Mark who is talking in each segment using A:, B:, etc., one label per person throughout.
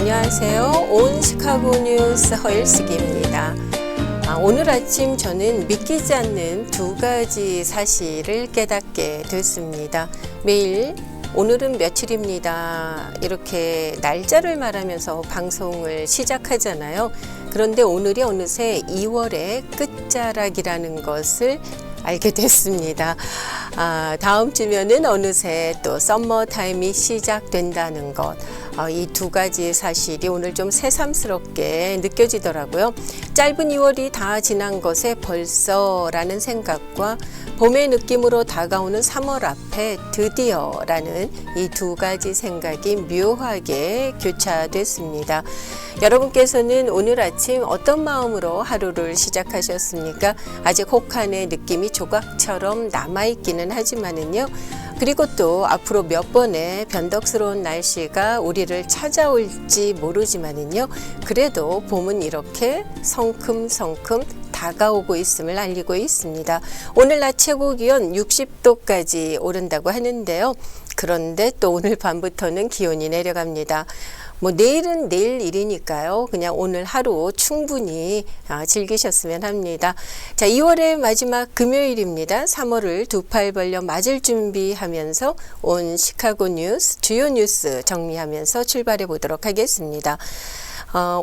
A: 안녕하세요. 온 시카고 뉴스 허일스기입니다. 오늘 아침 저는 믿기지 않는 두 가지 사실을 깨닫게 됐습니다. 매일 오늘은 며칠입니다. 이렇게 날짜를 말하면서 방송을 시작하잖아요. 그런데 오늘이 어느새 2월의 끝자락이라는 것을 알게 됐습니다. 다음 주면은 어느새 또 썸머 타임이 시작된다는 것. 이 두 가지 사실이 오늘 좀 새삼스럽게 느껴지더라고요. 짧은 2월이 다 지난 것에 벌써라는 생각과 봄의 느낌으로 다가오는 3월 앞에 드디어라는 이 두 가지 생각이 묘하게 교차됐습니다. 여러분께서는 오늘 아침 어떤 마음으로 하루를 시작하셨습니까? 아직 혹한의 느낌이 조각처럼 남아있기는 하지만은요. 그리고 또 앞으로 몇 번의 변덕스러운 날씨가 우리를 찾아올지 모르지만은요. 그래도 봄은 이렇게 성큼성큼 다가오고 있음을 알리고 있습니다. 오늘 낮 최고 기온 60도까지 오른다고 하는데요. 그런데 또 오늘 밤부터는 기온이 내려갑니다. 내일은 내일 일이니까요. 그냥 오늘 하루 충분히 즐기셨으면 합니다. 자, 2월의 마지막 금요일입니다. 3월을 두 팔 벌려 맞을 준비하면서 온 시카고 뉴스, 주요 뉴스 정리하면서 출발해 보도록 하겠습니다.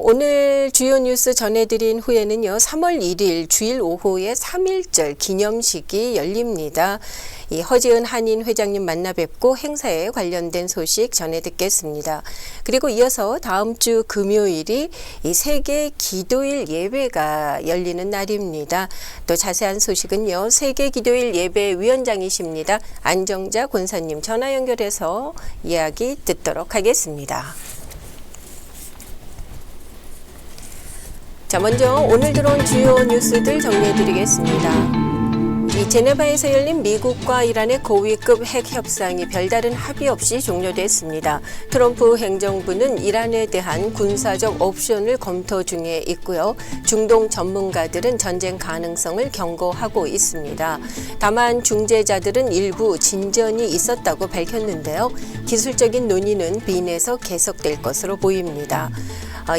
A: 오늘 주요 뉴스 전해드린 후에는요, 3월 1일 주일 오후에 3.1절 기념식이 열립니다. 이 허지은 한인 회장님 만나 뵙고 행사에 관련된 소식 전해 듣겠습니다. 그리고 이어서 다음 주 금요일이 이 세계 기도일 예배가 열리는 날입니다. 또 자세한 소식은요, 세계 기도일 예배 위원장이십니다. 안정자 권사님 전화 연결해서 이야기 듣도록 하겠습니다. 자, 먼저 오늘 들어온 주요 뉴스들 정리해드리겠습니다. 이 제네바에서 열린 미국과 이란의 고위급 핵 협상이 별다른 합의 없이 종료됐습니다. 트럼프 행정부는 이란에 대한 군사적 옵션을 검토 중에 있고요. 중동 전문가들은 전쟁 가능성을 경고하고 있습니다. 다만 중재자들은 일부 진전이 있었다고 밝혔는데요. 기술적인 논의는 빈에서 계속될 것으로 보입니다.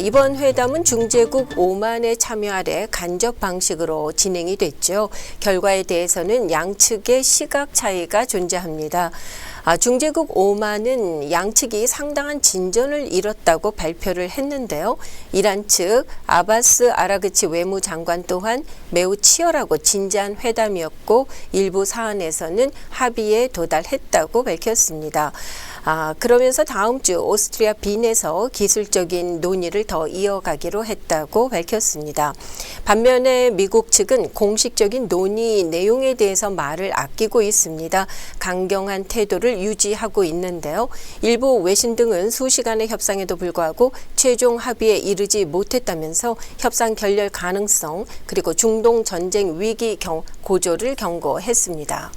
A: 이번 회담은 중재국 오만의 참여 아래 간접 방식으로 진행이 됐죠. 결과에 대해서는 양측의 시각 차이가 존재합니다. 중재국 오만은 양측이 상당한 진전을 이뤘다고 발표를 했는데요. 이란 측 아바스 아라그치 외무장관 또한 매우 치열하고 진지한 회담이었고 일부 사안에서는 합의에 도달했다고 밝혔습니다. 그러면서 다음 주 오스트리아 빈에서 기술적인 논의를 더 이어가기로 했다고 밝혔습니다. 반면에 미국 측은 공식적인 논의 내용에 대해서 말을 아끼고 있습니다. 강경한 태도를 유지하고 있는데요. 일부 외신 등은 수시간의 협상에도 불구하고 최종 합의에 이르지 못했다면서 협상 결렬 가능성 그리고 중동 전쟁 위기 고조를 경고했습니다.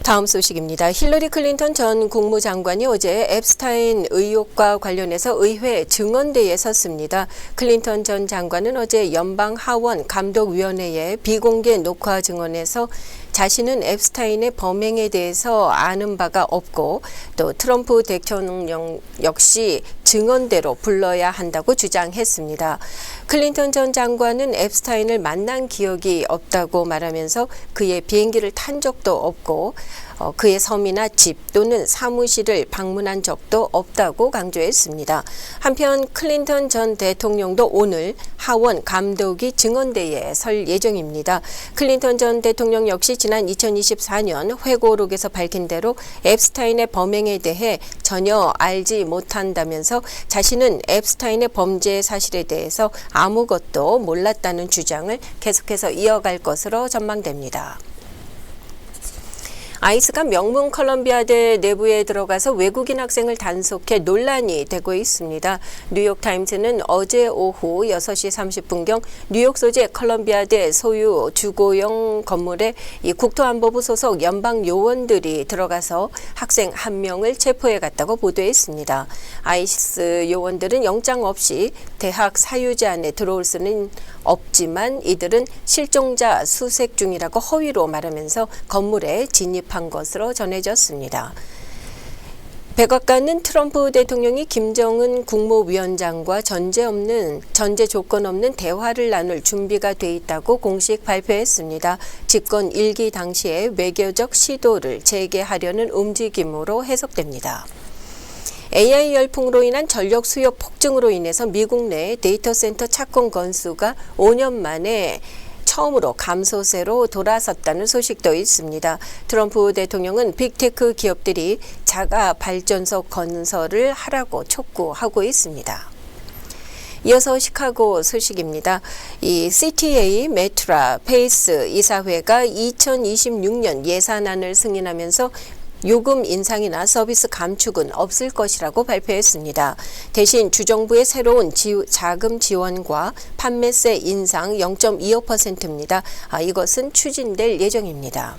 A: 다음 소식입니다. 힐러리 클린턴 전 국무장관이 어제 앱스타인 의혹과 관련해서 의회 증언대에 섰습니다. 클린턴 전 장관은 어제 연방하원 감독위원회의 비공개 녹화 증언에서 자신은 앱스타인의 범행에 대해서 아는 바가 없고 또 트럼프 대통령 역시 증언대로 불러야 한다고 주장했습니다. 클린턴 전 장관은 앱스타인을 만난 기억이 없다고 말하면서 그의 비행기를 탄 적도 없고 그의 섬이나 집 또는 사무실을 방문한 적도 없다고 강조했습니다. 한편 클린턴 전 대통령도 오늘 하원 감독위 증언대에 설 예정입니다. 클린턴 전 대통령 역시 지난 2024년 회고록에서 밝힌 대로 앱스타인의 범행에 대해 전혀 알지 못한다면서 자신은 앱스타인의 범죄 사실에 대해서 아무것도 몰랐다는 주장을 계속해서 이어갈 것으로 전망됩니다. 아이스가 명문 컬럼비아대 내부에 들어가서 외국인 학생을 단속해 논란이 되고 있습니다. 뉴욕타임스는 어제 오후 6시 30분경 뉴욕 소재 컬럼비아대 소유 주거용 건물에 이 국토안보부 소속 연방 요원들이 들어가서 학생 1명을 체포해 갔다고 보도했습니다. 아이스 요원들은 영장 없이 대학 사유지 안에 들어올 수는 없지만 이들은 실종자 수색 중이라고 허위로 말하면서 건물에 진입한 것으로 전해졌습니다. 백악관은 트럼프 대통령이 김정은 국무위원장과 전제 조건 없는 대화를 나눌 준비가 돼 있다고 공식 발표했습니다. 집권 1기 당시에 외교적 시도를 재개하려는 움직임으로 해석됩니다. AI 열풍으로 인한 전력 수요 폭증으로 인해서 미국 내 데이터 센터 착공 건수가 5년 만에 처음으로 감소세로 돌아섰다는 소식도 있습니다. 트럼프 대통령은 빅테크 기업들이 자가 발전소 건설을 하라고 촉구하고 있습니다. 이어서 시카고 소식입니다. 이 CTA 메트라 페이스 이사회가 2026년 예산안을 승인하면서 요금 인상이나 서비스 감축은 없을 것이라고 발표했습니다. 대신 주정부의 새로운 자금 지원과 판매세 인상 0.25%입니다. 이것은 추진될 예정입니다.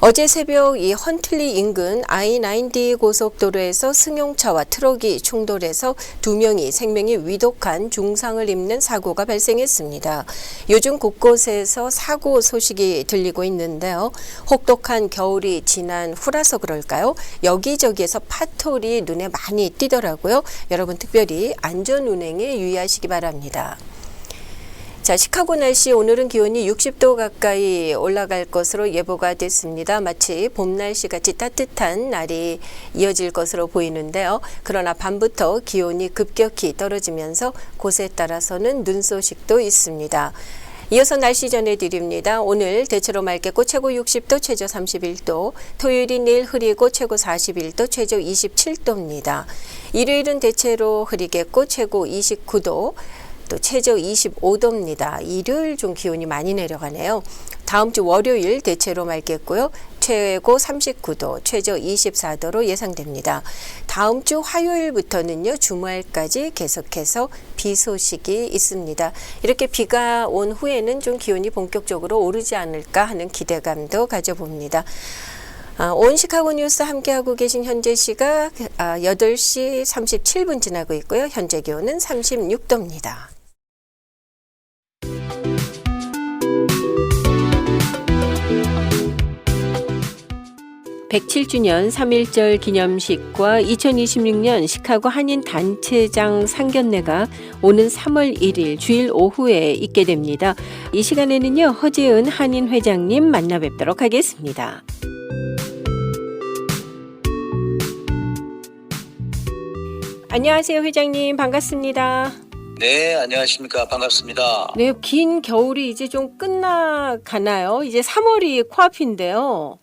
A: 어제 새벽 이 헌틀리 인근 I-90 고속도로에서 승용차와 트럭이 충돌해서 2명이 생명이 위독한 중상을 입는 사고가 발생했습니다. 요즘 곳곳에서 사고 소식이 들리고 있는데요. 혹독한 겨울이 지난 후라서 그럴까요? 여기저기에서 파토리 눈에 많이 띄더라고요. 여러분 특별히 안전운행에 유의하시기 바랍니다. 자, 시카고 날씨 오늘은 기온이 60도 가까이 올라갈 것으로 예보가 됐습니다. 마치 봄 날씨 같이 따뜻한 날이 이어질 것으로 보이는데요. 그러나 밤부터 기온이 급격히 떨어지면서 곳에 따라서는 눈 소식도 있습니다. 이어서 날씨 전해드립니다. 오늘 대체로 맑겠고 최고 60도, 최저 31도, 토요일이 내일 흐리고 최고 41도, 최저 27도입니다. 일요일은 대체로 흐리겠고 최고 29도, 또 최저 25도입니다. 일요일 좀 기온이 많이 내려가네요. 다음 주 월요일 대체로 맑겠고요. 최고 39도, 최저 24도로 예상됩니다. 다음 주 화요일부터는요. 주말까지 계속해서 비 소식이 있습니다. 이렇게 비가 온 후에는 좀 기온이 본격적으로 오르지 않을까 하는 기대감도 가져봅니다. 온 시카고 뉴스 함께하고 계신 현재 시각 8시 37분 지나고 있고요. 현재 기온은 36도입니다. 107주년 3.1절 기념식과 2026년 시카고 한인 단체장 상견례가 오는 3월 1일 주일 오후에 있게 됩니다. 이 시간에는요, 허재은 한인 회장님 만나 뵙도록 하겠습니다. 안녕하세요, 회장님. 반갑습니다.
B: 네, 안녕하십니까. 반갑습니다.
A: 네, 긴 겨울이 이제 좀 끝나가나요? 이제 3월이 코앞인데요.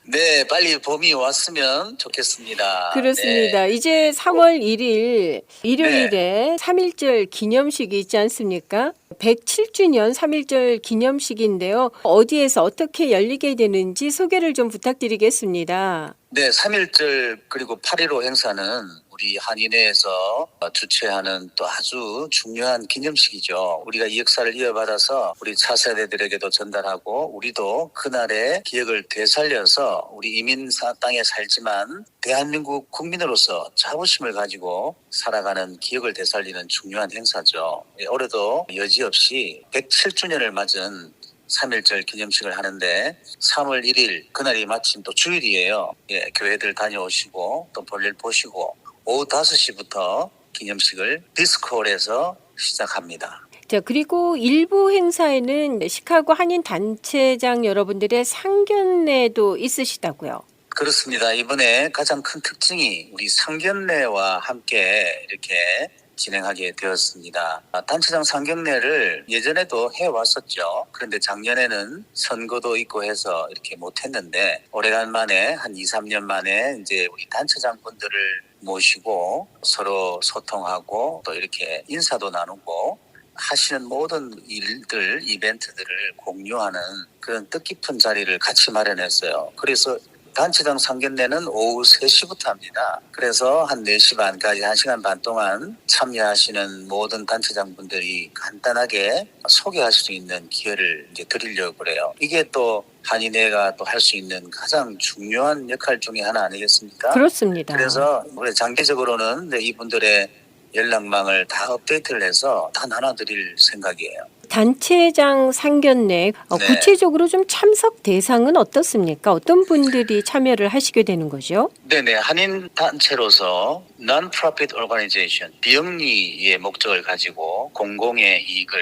B: 네, 빨리 봄이 왔으면 좋겠습니다.
A: 그렇습니다.
B: 네.
A: 이제 3월 1일 일요일에 3.1절 기념식이 있지 않습니까? 107주년 3.1절 기념식인데요. 어디에서 어떻게 열리게 되는지 소개를 좀 부탁드리겠습니다.
B: 네, 3.1절 그리고 8.15 행사는 우리 한인회에서 주최하는 또 아주 중요한 기념식이죠. 우리가 이 역사를 이어받아서 우리 차세대들에게도 전달하고 우리도 그날의 기억을 되살려서 우리 이민 땅에 살지만 대한민국 국민으로서 자부심을 가지고 살아가는 기억을 되살리는 중요한 행사죠. 올해도 여지없이 107주년을 맞은 3.1절 기념식을 하는데 3월 1일 그날이 마침 또 주일이에요. 예, 교회들 다녀오시고 또 볼일 보시고 오후 5시부터 기념식을 디스코홀에서 시작합니다.
A: 자, 그리고 일부 행사에는 시카고 한인 단체장 여러분들의 상견례도 있으시다고요.
B: 그렇습니다. 이번에 가장 큰 특징이 우리 상견례와 함께 이렇게 진행하게 되었습니다. 단체장 상견례를 예전에도 해왔었죠. 그런데 작년에는 선거도 있고 해서 이렇게 못했는데 오래간만에 한 2, 3년 만에 이제 우리 단체장분들을 모시고 서로 소통하고 또 이렇게 인사도 나누고 하시는 모든 일들, 이벤트들을 공유하는 그런 뜻깊은 자리를 같이 마련했어요. 그래서 단체장 상견례는 오후 3시부터 합니다. 그래서 한 4시 반까지 1시간 반 동안 참여하시는 모든 단체장분들이 간단하게 소개할 수 있는 기회를 이제 드리려고 그래요. 이게 또 한인회가 또 할 수 있는 가장 중요한 역할 중에 하나 아니겠습니까?
A: 그렇습니다.
B: 그래서 우리 장기적으로는 이분들의 연락망을 다 업데이트를 해서 다 나눠드릴 생각이에요.
A: 단체장 상견례
B: 네.
A: 구체적으로 좀 참석 대상은 어떻습니까? 어떤 분들이 참여를 하시게 되는 거죠?
B: 네네. 한인 단체로서 Non-Profit Organization, 비영리의 목적을 가지고 공공의 이익을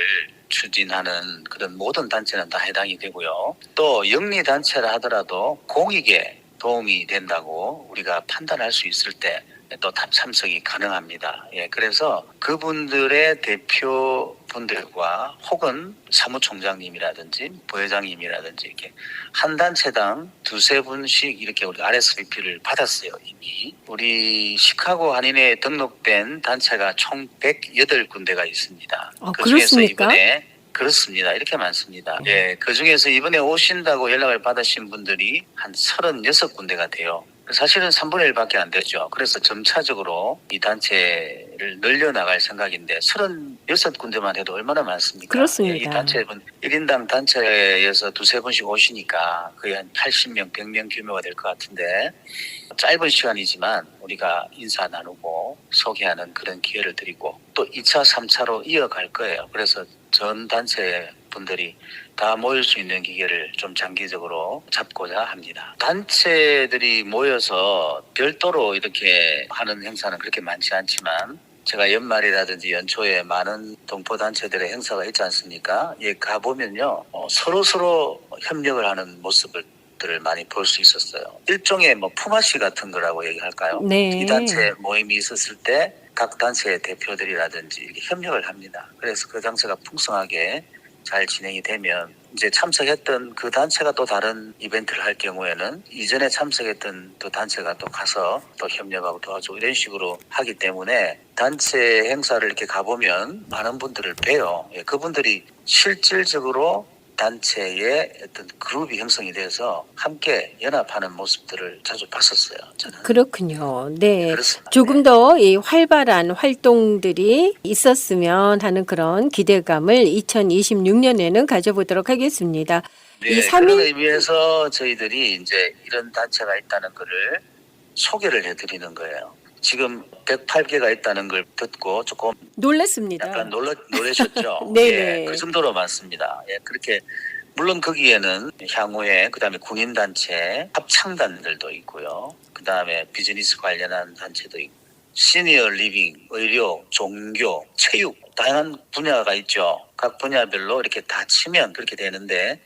B: 추진하는 그런 모든 단체는 다 해당이 되고요. 또 영리 단체라 하더라도 공익에 도움이 된다고 우리가 판단할 수 있을 때 또 참석이 가능합니다. 예, 그래서 그분들의 대표분들과 혹은 사무총장님이라든지 부회장님이라든지 이렇게 한 단체당 두세 분씩 이렇게 우리 RSVP를 받았어요, 이미. 우리 시카고 한인회에 등록된 단체가 총 108군데가 있습니다. 그중에서
A: 그렇습니까?
B: 이번에 그렇습니다. 이렇게 많습니다. 예, 그중에서 이번에 오신다고 연락을 받으신 분들이 한 36군데가 돼요. 사실은 3분의 1밖에 안 되죠. 그래서 점차적으로 이 단체를 늘려나갈 생각인데 36군데만 해도 얼마나 많습니까?
A: 그렇습니다.
B: 이 단체분 1인당 단체에서 두세 분씩 오시니까 거의 한 80명, 100명 규모가 될 것 같은데 짧은 시간이지만 우리가 인사 나누고 소개하는 그런 기회를 드리고 또 2차, 3차로 이어갈 거예요. 그래서 전 단체 분들이 다 모일 수 있는 기회를 좀 장기적으로 잡고자 합니다. 단체들이 모여서 별도로 이렇게 하는 행사는 그렇게 많지 않지만 제가 연말이라든지 연초에 많은 동포단체들의 행사가 있지 않습니까? 예, 가보면요. 서로 협력을 하는 모습을 많이 볼 수 있었어요. 일종의 품앗이 같은 거라고 얘기할까요?
A: 네.
B: 이 단체 모임이 있었을 때 각 단체의 대표들이라든지 이렇게 협력을 합니다. 그래서 그 단체가 풍성하게 잘 진행이 되면 이제 참석했던 그 단체가 또 다른 이벤트를 할 경우에는 이전에 참석했던 또 단체가 또 가서 또 협력하고 도와주고 이런 식으로 하기 때문에 단체 행사를 이렇게 가보면 많은 분들을 뵈요. 예, 그분들이 실질적으로 단체의 어떤 그룹이 형성이 돼서 함께 연합하는 모습들을 자주 봤었어요. 저는.
A: 그렇군요. 네.
B: 그렇습니다.
A: 조금 더 이 활발한 활동들이 있었으면 하는 그런 기대감을 2026년에는 가져보도록 하겠습니다. 이
B: 네,
A: 3일
B: 그런 의미에서 저희들이 이제 이런 단체가 있다는 거를 소개를 해드리는 거예요. 지금 108개가 있다는 걸 듣고 조금
A: 놀랐습니다.
B: 약간 놀라셨죠?
A: 네네.
B: 예, 그 정도로 많습니다. 예, 그렇게 물론 거기에는 향후에 그다음에 군인단체, 합창단들도 있고요. 그다음에 비즈니스 관련한 단체도 있고 시니어 리빙, 의료, 종교, 체육 다양한 분야가 있죠. 각 분야별로 이렇게 다 치면 그렇게 되는데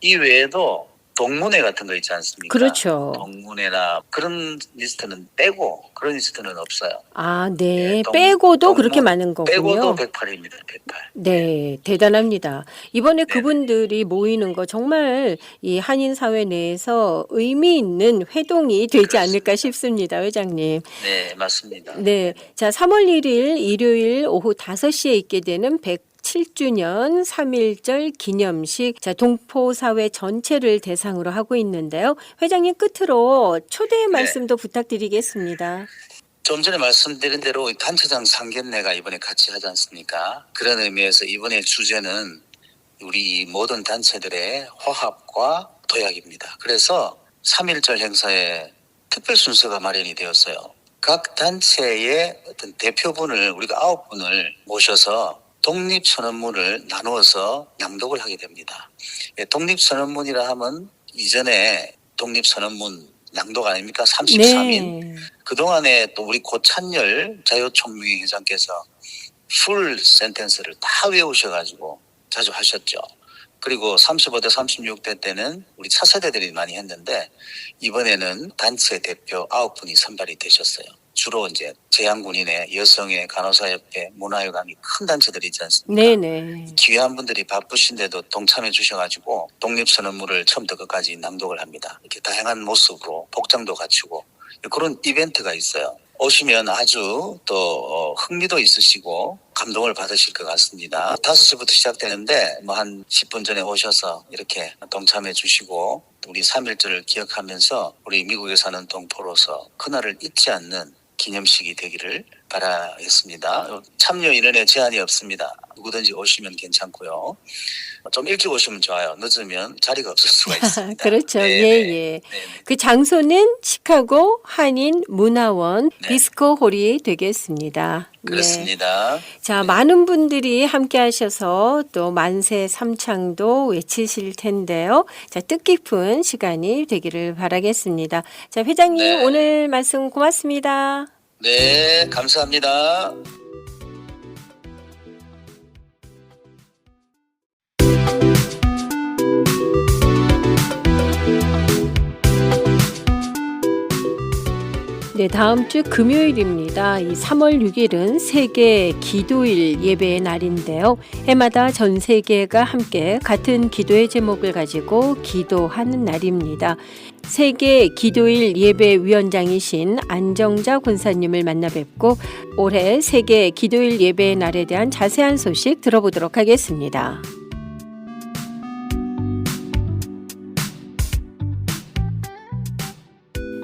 B: 이 외에도 동문회 같은 거 있지 않습니까?
A: 그렇죠.
B: 동문회나 그런 리스트는 빼고 그런 리스트는 없어요.
A: 아, 네.
B: 예,
A: 빼고도 그렇게 많은
B: 빼고도
A: 거군요.
B: 108입니다. 108.
A: 네, 대단합니다. 이번에
B: 네네.
A: 그분들이 모이는 거 정말 이 한인 사회 내에서 의미 있는 회동이 되지 않을까 싶습니다, 회장님.
B: 네, 맞습니다.
A: 네. 자, 3월 1일 일요일 오후 5시에 있게 되는 107주년 3.1절 기념식. 자, 동포사회 전체를 대상으로 하고 있는데요. 회장님 끝으로 초대 말씀도 부탁드리겠습니다.
B: 좀 전에 말씀드린 대로 단체장 상견례가 이번에 같이 하지 않습니까? 그런 의미에서 이번에 주제는 우리 모든 단체들의 화합과 도약입니다. 그래서 3.1절 행사에 특별 순서가 마련이 되었어요. 각 단체의 어떤 대표분을 우리가 9분을 모셔서 독립선언문을 나누어서 낭독을 하게 됩니다. 독립선언문이라 하면 이전에 독립선언문 낭독 아닙니까? 33인.
A: 네.
B: 그동안에 또 우리 고찬열 자유총회 회장께서 풀 센텐스를 다 외우셔가지고 자주 하셨죠. 그리고 35대 36대 때는 우리 차세대들이 많이 했는데 이번에는 단체 대표 9분이 선발이 되셨어요. 주로 이제 재향군인회, 여성회, 간호사협회, 문화회관이 큰 단체들이 있지 않습니까?
A: 네네.
B: 귀한 분들이 바쁘신데도 동참해 주셔가지고 독립선언문을 처음부터 끝까지 낭독을 합니다. 이렇게 다양한 모습으로 복장도 갖추고 그런 이벤트가 있어요. 오시면 아주 또 흥미도 있으시고 감동을 받으실 것 같습니다. 5시부터 시작되는데 한 10분 전에 오셔서 이렇게 동참해 주시고 우리 3.1절을 기억하면서 우리 미국에 사는 동포로서 그날을 잊지 않는 기념식이 되기를 바라겠습니다. 참여 인원에 제한이 없습니다. 누구든지 오시면 괜찮고요. 좀 일찍 오시면 좋아요. 늦으면 자리가 없을 수가 있습니다.
A: 그렇죠.
B: 네네.
A: 예.
B: 네네.
A: 그 장소는 시카고 한인 문화원
B: 네.
A: 디스코홀이 되겠습니다. 예.
B: 그렇습니다.
A: 자,
B: 네.
A: 많은 분들이 함께 하셔서 또 만세 삼창도 외치실 텐데요. 자, 뜻깊은 시간이 되기를 바라겠습니다. 자, 회장님
B: 네.
A: 오늘 말씀 고맙습니다.
B: 네, 감사합니다.
A: 네, 다음 주 금요일입니다. 이 3월 6일은 세계 기도일 예배의 날인데요. 해마다 전 세계가 함께 같은 기도의 제목을 가지고 기도하는 날입니다. 세계 기도일 예배 위원장이신 안정자 권사님을 만나 뵙고 올해 세계 기도일 예배의 날에 대한 자세한 소식 들어보도록 하겠습니다.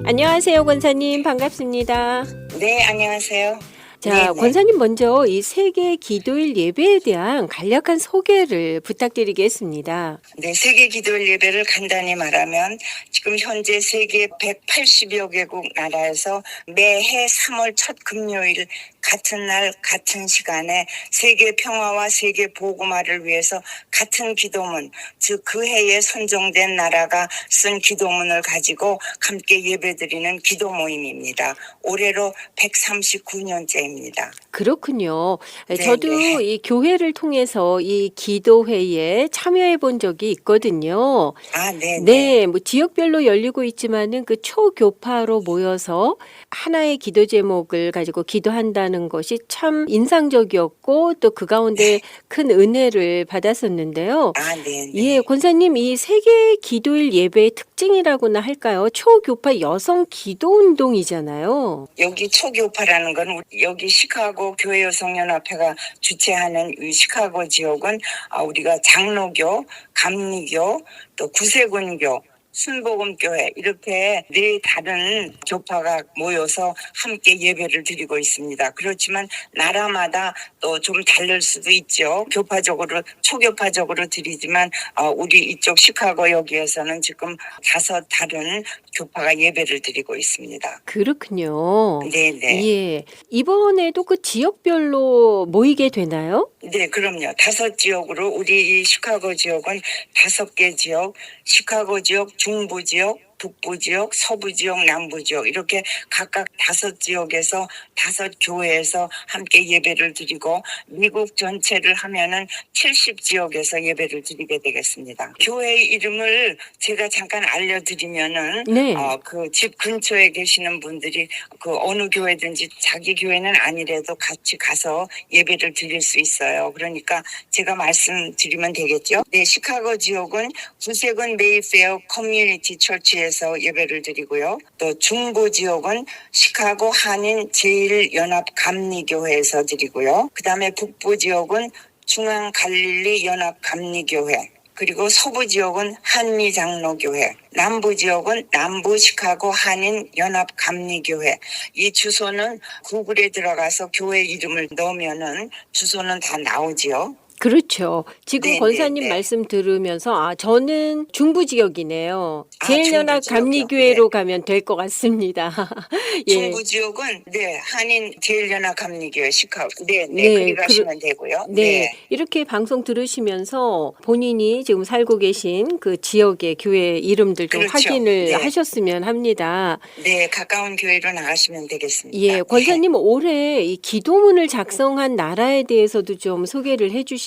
A: 안녕하세요, 권사님. 반갑습니다.
C: 네, 안녕하세요.
A: 자,
C: 네네.
A: 권사님 먼저 이 세계 기도일 예배에 대한 간략한 소개를 부탁드리겠습니다.
C: 네, 세계 기도일 예배를 간단히 말하면 지금 현재 세계 180여 개국 나라에서 매해 3월 첫 금요일 같은 날 같은 시간에 세계 평화와 세계 복음화를 위해서 같은 기도문, 즉 그 해에 선정된 나라가 쓴 기도문을 가지고 함께 예배드리는 기도 모임입니다. 올해로 139년째입니다.
A: 그렇군요.
C: 네,
A: 저도
C: 네.
A: 이 교회를 통해서 이 기도회에 참여해 본 적이 있거든요.
C: 아, 네,
A: 네, 뭐 지역별로 열리고 있지만은 그 초교파로 모여서 하나의 기도 제목을 가지고 기도한다는 것이 참 인상적이었고 또 그 가운데 큰 은혜를 받았었는데요.
C: 아, 네, 네.
A: 예, 권사님, 이 세계 기도일 예배의 특징이라고나 할까요? 초교파 여성 기도 운동이잖아요.
C: 여기 초교파라는 건 여기 시카고 교회 여성연합회가 주최하는 이 시카고 지역은 우리가 장로교, 감리교, 또 구세군교, 순복음교회 이렇게 네 다른 교파가 모여서 함께 예배를 드리고 있습니다. 그렇지만 나라마다 또 좀 다를 수도 있죠. 교파적으로 초교파적으로 드리지만 우리 이쪽 시카고 여기에서는 지금 5 다른 교파가 예배를 드리고 있습니다.
A: 그렇군요.
C: 네네.
A: 예. 이번에도 그 지역별로 모이게 되나요?
C: 네, 그럼요. 5 지역으로 우리 이 시카고 지역은 5개 지역, 시카고 지역, 중부 지역, 북부 지역, 서부 지역, 남부 지역 이렇게 각각 5 지역에서 5 교회에서 함께 예배를 드리고 미국 전체를 하면은 70 지역에서 예배를 드리게 되겠습니다. 교회 이름을 제가 잠깐 알려드리면은
A: 네.
C: 그 집 근처에 계시는 분들이 그 어느 교회든지 자기 교회는 아니래도 같이 가서 예배를 드릴 수 있어요. 그러니까 제가 말씀드리면 되겠죠. 네, 시카고 지역은 구세군 메이페어 커뮤니티 처치에서 예배를 드리고요. 또 중부 지역은 시카고 한인 제일연합 감리교회에서 드리고요. 그다음에 북부 지역은 중앙 갈릴리 연합 감리교회, 그리고 서부 지역은 한미장로교회, 남부 지역은 남부 시카고 한인 연합 감리교회. 이 주소는 구글에 들어가서 교회 이름을 넣으면은 주소는 다 나오지요.
A: 그렇죠. 지금
C: 네,
A: 권사님
C: 네, 네.
A: 말씀 들으면서 저는 중부 지역이네요.
C: 아,
A: 제일연합
C: 중부 지역이요?
A: 감리교회로 가면 될 것 같습니다. 예.
C: 중부 지역은 네 한인 제일연합 감리교회 시카고 네
A: 네,
C: 그리 가시면 되고요.
A: 네, 이렇게 방송 들으시면서 본인이 지금 살고 계신 그 지역의 교회 이름들 좀
C: 그렇죠.
A: 확인을
C: 네.
A: 하셨으면 합니다.
C: 네, 가까운 교회로 나가시면 되겠습니다.
A: 예, 권사님 올해 이 기도문을 작성한 나라에 대해서도 좀 소개를 해주시죠.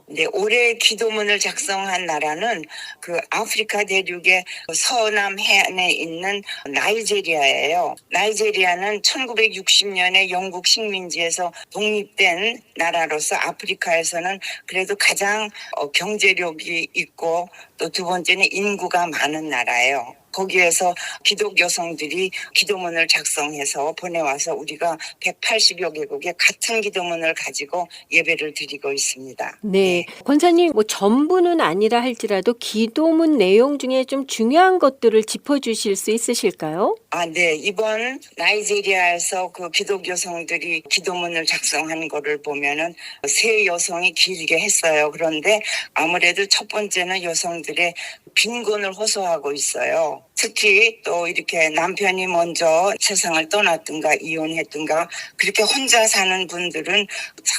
C: 네, 올해 기도문을 작성한 나라는 그 아프리카 대륙의 서남 해안에 있는 나이제리아예요. 나이제리아는 1960년에 영국 식민지에서 독립된 나라로서 아프리카에서는 그래도 가장 경제력이 있고 또 두 번째는 인구가 많은 나라예요. 거기에서 기독 여성들이 기도문을 작성해서 보내와서 우리가 180여 개국에 같은 기도문을 가지고 예배를 드리고 있습니다.
A: 네. 권사님, 뭐 전부는 아니라 할지라도 기도문 내용 중에 좀 중요한 것들을 짚어주실 수 있으실까요?
C: 네. 이번 나이지리아에서 그 기독 여성들이 기도문을 작성한 거를 보면은 세 여성이 길게 했어요. 그런데 아무래도 첫 번째는 여성들의 빈곤을 호소하고 있어요. 특히 또 이렇게 남편이 먼저 세상을 떠났든가 이혼했든가 그렇게 혼자 사는 분들은,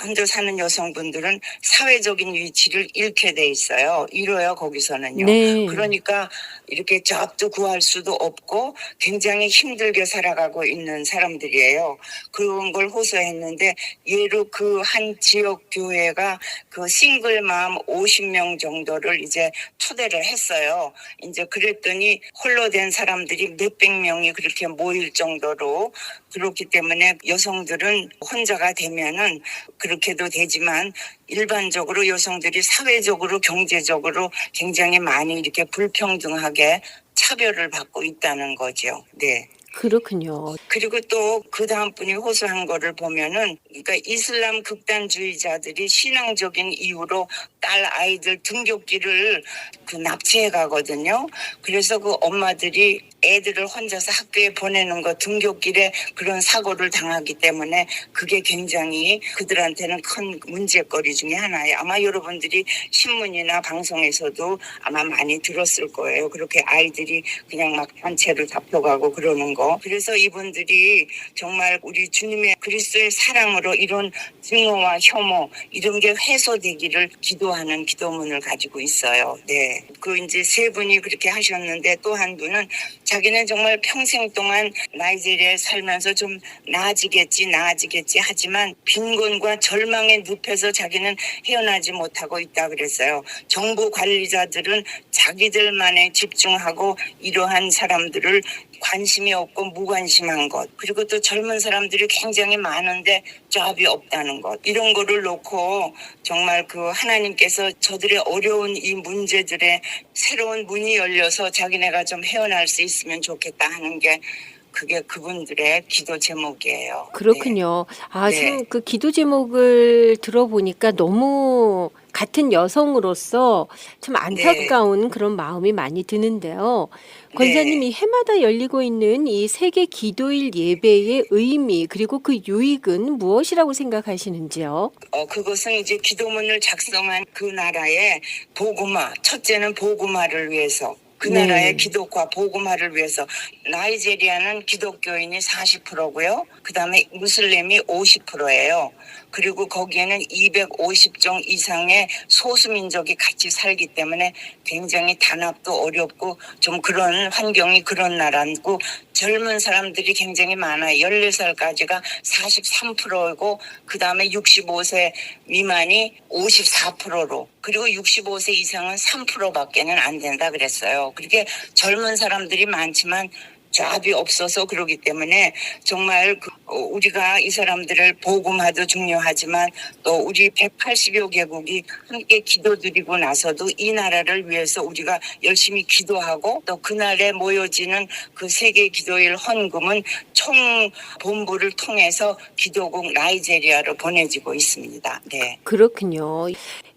C: 혼자 사는 여성분들은 사회적인 위치를 잃게 돼 있어요. 잃어요, 거기서는요.
A: 네.
C: 그러니까 이렇게 잡도 구할 수도 없고 굉장히 힘들게 살아가고 있는 사람들이에요. 그런 걸 호소했는데, 예로 그 한 지역 교회가 그 싱글맘 50명 정도를 이제 초대를 했어요. 이제 그랬더니 홀로 된 사람들이 몇백 명이 그렇게 모일 정도로, 그렇기 때문에 여성들은 혼자가 되면은 그렇게도 되지만 일반적으로 여성들이 사회적으로 경제적으로 굉장히 많이 이렇게 불평등하게 차별을 받고 있다는 거죠. 네.
A: 그렇군요.
C: 그리고 또 그 다음 분이 호소한 거를 보면은, 그러니까 이슬람 극단주의자들이 신앙적인 이유로 딸 아이들 등굣길을 그 납치해 가거든요. 그래서 그 엄마들이 애들을 혼자서 학교에 보내는 거, 등굣길에 그런 사고를 당하기 때문에 그게 굉장히 그들한테는 큰 문제거리 중에 하나예요. 아마 여러분들이 신문이나 방송에서도 아마 많이 들었을 거예요. 그렇게 아이들이 그냥 막 단체로 잡혀가고 그러는 거. 그래서 이분들이 정말 우리 주님의 그리스도의 사랑으로 이런 증오와 혐오 이런 게 해소되기를 기도하는 기도문을 가지고 있어요. 네. 그 이제 세 분이 그렇게 하셨는데, 또 한 분은 자기는 정말 평생 동안 나이지리아에 살면서 좀 나아지겠지 하지만 빈곤과 절망의 늪에서 자기는 헤어나지 못하고 있다 그랬어요. 정부 관리자들은 자기들만에 집중하고 이러한 사람들을 관심이 없고 무관심한 것, 그리고 또 젊은 사람들이 굉장히 많은데 잡이 없다는 것, 이런 거를 놓고 정말 그 하나님께서 저들의 어려운 이 문제들에 새로운 문이 열려서 자기네가 좀 헤어날 수 있으면 좋겠다 하는 게, 그게 그분들의 기도 제목이에요.
A: 그렇군요. 아,
C: 네.
A: 참 그 기도 제목을 들어보니까 너무 같은 여성으로서 참 안타까운 그런 마음이 많이 드는데요. 권사님이 해마다 열리고 있는 이 세계 기도일 예배의 의미, 그리고 그 유익은 무엇이라고 생각하시는지요?
C: 그것은 이제 기도문을 작성한 그 나라의 복음화, 첫째는 복음화를 위해서, 그
A: 네.
C: 나라의 기독과 복음화를 위해서. 나이지리아는 기독교인이 40%고요. 그다음에 무슬림이 50%예요. 그리고 거기에는 250종 이상의 소수민족이 같이 살기 때문에 굉장히 단합도 어렵고 좀 그런 환경이 그런 나라고, 젊은 사람들이 굉장히 많아요. 14살까지가 43%고 그다음에 65세 미만이 54%로, 그리고 65세 이상은 3%밖에는 안 된다 그랬어요. 그렇게 젊은 사람들이 많지만 잡이 없어서 그러기 때문에 정말 우리가 이 사람들을 복음화도 중요하지만 또 우리 180여 개국이 함께 기도드리고 나서도 이 나라를 위해서 우리가 열심히 기도하고, 또 그날에 모여지는 그 세계 기도일 헌금은 총 본부를 통해서 기도국 나이지리아로 보내지고 있습니다. 네.
A: 그렇군요.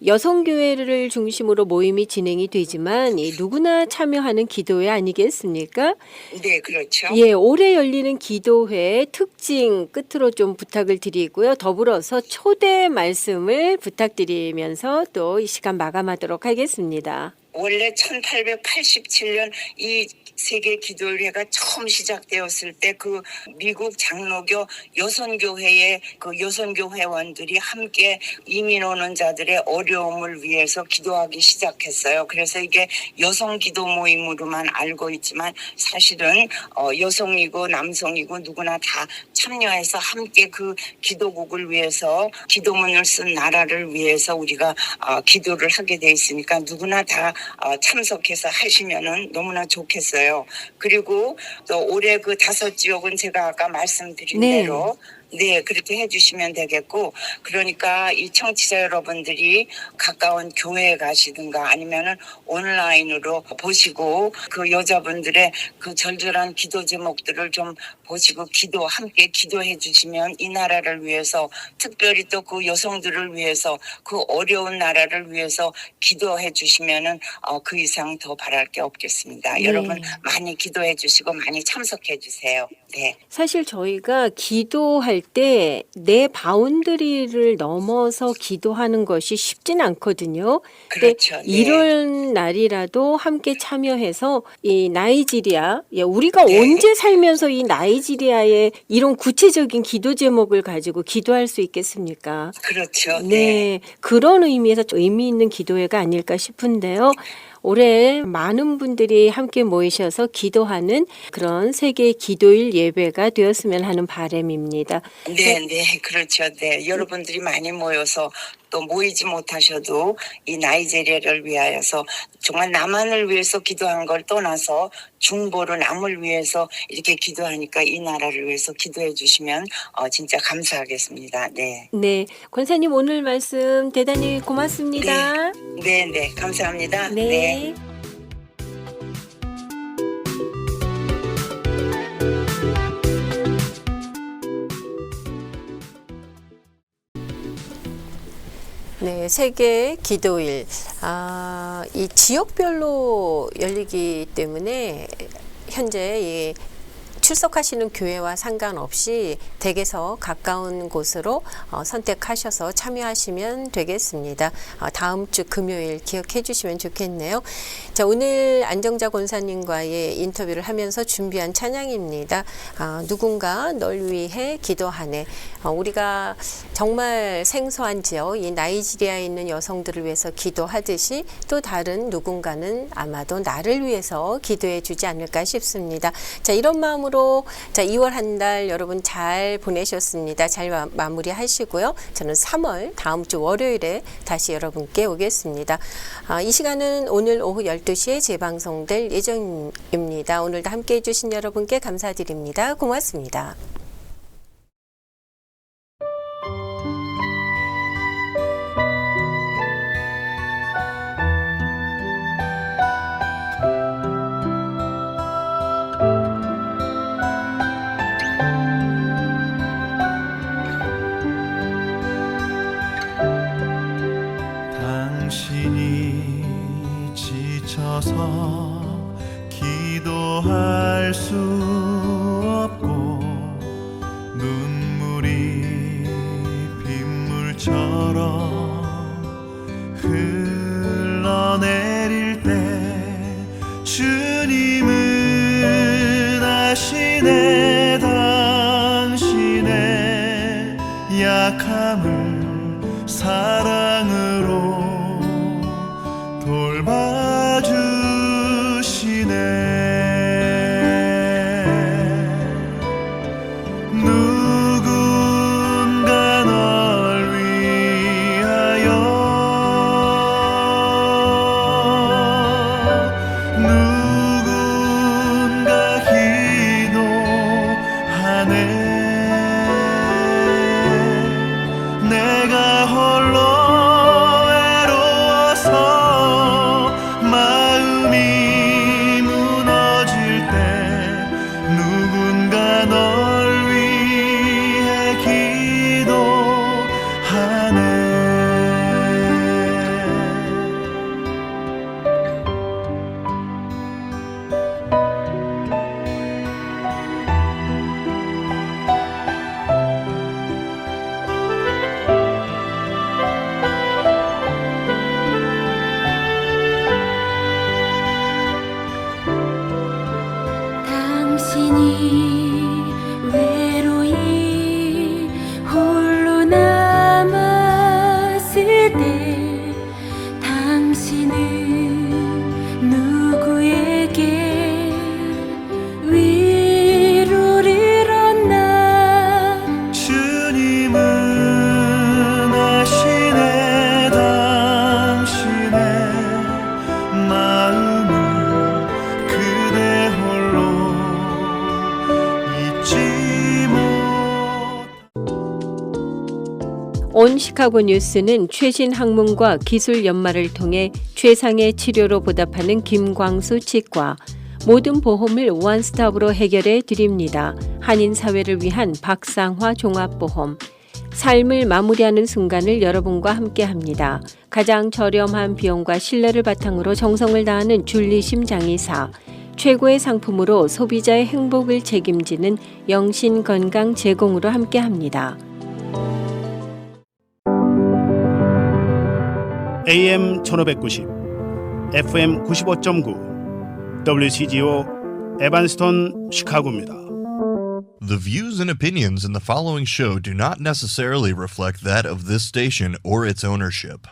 A: 여성교회를 중심으로 모임이 진행이 되지만 누구나 참여하는 기도회 아니겠습니까?
C: 네, 그렇죠.
A: 예, 올해 열리는 기도회 특징 끝으로 좀 부탁을 드리고요. 더불어서 초대 말씀을 부탁드리면서 또 이 시간 마감하도록 하겠습니다.
C: 원래 1887년 이 세계 기도회가 처음 시작되었을 때 그 미국 장로교 여선교회의 그 여선교회원들이 함께 이민 오는 자들의 어려움을 위해서 기도하기 시작했어요. 그래서 이게 여성 기도 모임으로만 알고 있지만 사실은 여성이고 남성이고 누구나 다 참여해서 함께 그 기도국을 위해서, 기도문을 쓴 나라를 위해서 우리가 기도를 하게 돼 있으니까 누구나 다 참석해서 하시면은 너무나 좋겠어요. 그리고 또 올해 그 5 지역은 제가 아까 말씀드린
A: 네.
C: 대로 네, 그렇게 해주시면 되겠고, 그러니까 이 청취자 여러분들이 가까운 교회에 가시든가 아니면은 온라인으로 보시고 그 여자분들의 그 절절한 기도 제목들을 좀 보시고 함께 기도해 주시면 이 나라를 위해서, 특별히 또 그 여성들을 위해서, 그 어려운 나라를 위해서 기도해 주시면은 그 이상 더 바랄 게 없겠습니다.
A: 네.
C: 여러분 많이 기도해 주시고 많이 참석해 주세요. 네.
A: 사실 저희가 기도할 때 내 바운더리를 넘어서 기도하는 것이 쉽진 않거든요. 근데
C: 그렇죠. 네.
A: 이런 날이라도 함께 참여해서 이 나이지리아, 우리가
C: 네.
A: 언제 살면서 이 나이지리아의 이런 구체적인 기도 제목을 가지고 기도할 수 있겠습니까?
C: 그렇죠.
A: 네, 그런 의미에서 좀 의미 있는 기도회가 아닐까 싶은데요. 올해 많은 분들이 함께 모이셔서 기도하는 그런 세계 기도일 예배가 되었으면 하는 바람입니다.
C: 네, 네, 그렇죠. 네, 여러분들이 많이 모여서 또 모이지 못하셔도 이 나이지리아를 위하여서 정말 남한을 위해서 기도한 걸 떠나서 중보로 남을 위해서 이렇게 기도하니까 이 나라를 위해서 기도해 주시면 진짜 감사하겠습니다. 네.
A: 네, 권사님 오늘 말씀 대단히 고맙습니다.
C: 네, 네, 감사합니다.
A: 네. 네, 세계 기도일. 이 지역별로 열리기 때문에 현재 이 출석하시는 교회와 상관없이 댁에서 가까운 곳으로 선택하셔서 참여하시면 되겠습니다. 다음 주 금요일 기억해 주시면 좋겠네요. 자, 오늘 안정자 권사님과의 인터뷰를 하면서 준비한 찬양입니다. 누군가 널 위해 기도하네. 우리가 정말 생소한 지역, 이 나이지리아에 있는 여성들을 위해서 기도하듯이 또 다른 누군가는 아마도 나를 위해서 기도해 주지 않을까 싶습니다. 자, 이런 마음으로 자, 2월 한 달 여러분 잘 보내셨습니다. 잘 마무리하시고요. 저는 3월 다음 주 월요일에 다시 여러분께 오겠습니다. 이 시간은 오늘 오후 12시에 재방송될 예정입니다. 오늘도 함께해 주신 여러분께 감사드립니다. 고맙습니다.
D: 당신이 지쳐서 기도할 수 없고 눈물이 빗물처럼 흘러내릴 때 주님은 아시네 당신의 약함을 사랑으로 돌봐주시네. 누군가 널 위하여 누군가 기도하네. 내가 홀로 외로워서 마음이
A: 본 시카고 뉴스는 최신 학문과 기술 연마를 통해 최상의 치료로 보답하는 김광수 치과, 모든 보험을 원스톱으로 해결해 드립니다. 한인 사회를 위한 박상화 종합보험, 삶을 마무리하는 순간을 여러분과 함께합니다. 가장 저렴한 비용과 신뢰를 바탕으로 정성을 다하는 줄리심 장의사, 최고의 상품으로 소비자의 행복을 책임지는 영신 건강 제공으로 함께합니다.
E: AM 1590, FM 95.9, WCGO 에반스톤 시카고입니다.
F: The views and opinions in the following show do not necessarily reflect that of this station or its ownership.